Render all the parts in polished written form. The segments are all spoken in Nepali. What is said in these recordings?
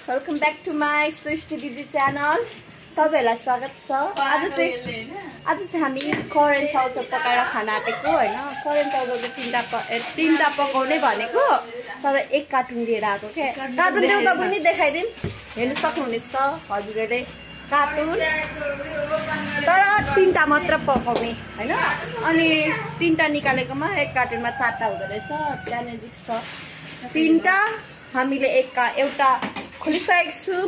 वेलकम ब्याक टु माई सृष्टि दिदी च्यानल। सबैलाई स्वागत छ। आज चाहिँ हामी करेन्ट चाउचाउ पकाएर खान आँटेको होइन। करेन्ट चाउचाउ तीनटा पकाउने भनेको तर एक कार्टुन लिएर आएको क्या। कार्टुन देउता पनि देखाइदिउँ, हेर्नु सक्नुहुनेछ हजुरहरूले कार्टुन, तर तीनटा मात्र पकाउने होइन। अनि तीनटा निकालेकोमा एक कार्टुनमा 4टा हुँदो रहेछ। त्यहाँनिर छ तीनटा, हामीले एउटा खोलिसकेको छौँ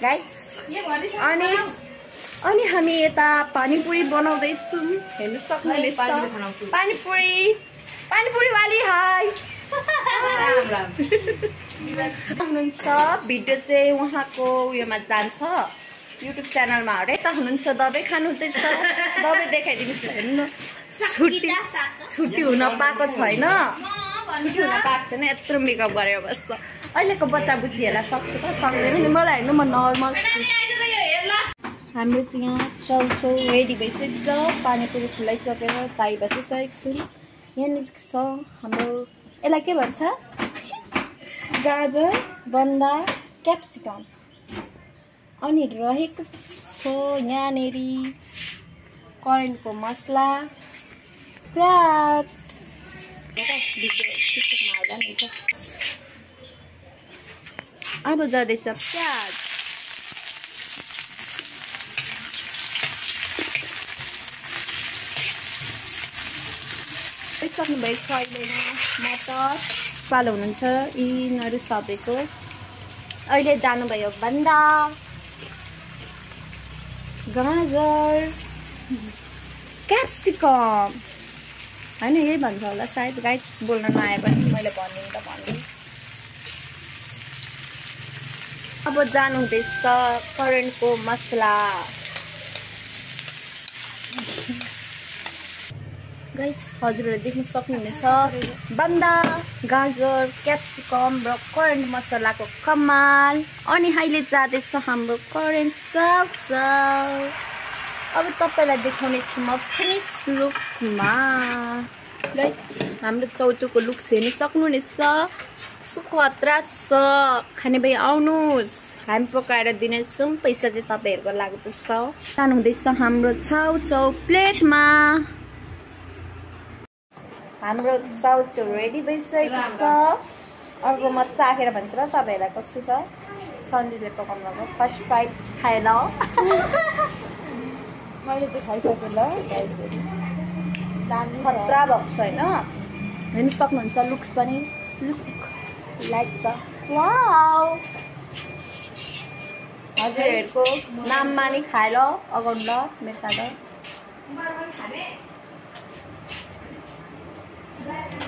गाइस। अनि हामी यता पानीपुरी बनाउँदैछौँ, हेर्नु सक्नुहुनेछ। पानीपुरी वाली हाई हुनुहुन्छ। भिडियो चाहिँ उहाँको उयोमा जान्छ, युट्युब च्यानलमा। हरेक हुनुहुन्छ, दबाई खानुहुँदैछ, दबाई देखाइदिनुहोस्। हेर्नु छुट्टी हुन पाएको छैन, छुट्टी हुन पाएको छैन, यत्रो मेकअप गरेर बस्छ। अहिलेको बच्चा बुच्चीहरूलाई सक्छ त सक्दैन नि। मलाई हेर्नु, म नर्मल छु। हाम्रो चाहिँ यहाँ चाउचाउ रेडी भइसकेको छ। पानीपुरी खुलाइसकेर ताई बसिसकेको छु। यहाँनिर छ हाम्रो, यसलाई के भन्छ, गाजर, बन्दा, क्याप्सिकम। अनि रहेको छ यहाँनिर करेन्टको मसला, प्याज। अब जाँदैछ प्याज। सक्नुभएको छ अहिले मटर पालो हुनुहुन्छ, यिनीहरू सबैको। अहिले जानुभयो बन्दा, गाजर, क्याप्सिकम होइन, यही भन्छ होला सायद गाइस। बोल्न नआए पनि मैले भनिदिउँ त भनिदिउँ। अब जानुहुँदैछ करेन्टको मसला गाइस। हजुरहरूले देख्न सक्नुहुनेछ बन्दा, गाजर, क्याप्सिकम र करेन्ट मसलाको कमाल। अनि अहिले जाँदैछ हाम्रो करेन्ट चाउचाउ। अब तपाईँलाई देखाउने छु म फिनिस लुकमा गाइस। हाम्रो चाउचाउको लुक्स हेर्नु सक्नुहुनेछ, सुखतरा छ। खाने भाइ आउनुहोस्, हामी पकाएर दिनेछौँ। पैसा चाहिँ तपाईँहरूको लाग्दछ। जानुहुँदैछ हाम्रो चाउचाउ प्लेटमा। हाम्रो चाउचाउ रेडी भइसकेको छ। अर्को म चाखेर भन्छु ल तपाईँहरूलाई कस्तो छ। सन्जीले पकाउनु भएको फर्स्ट फ्राइड खाएर मैले चाहिँ खाइसकेँ ल। खतरा भएको छ होइन, हेर्नु सक्नुहुन्छ। लुक्स पनि लुक लाइक द वाउ। हजुरहरूको नाममा नि खाएर अगाउनु ल मेरो साथ।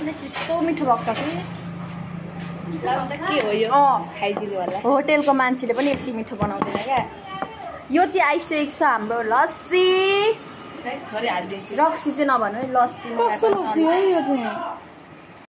यस्तो मिठो भएको छ कि के हो यो, खाइदिनु होला। होटेलको मान्छेले पनि यति मिठो बनाउँदैन क्या। यो चाहिँ आइसकेको छ हाम्रो लस्सी। रक्सी चाहिँ नभन्नु है, लस्सी। कस्तो लस्सी हो यो चाहिँ?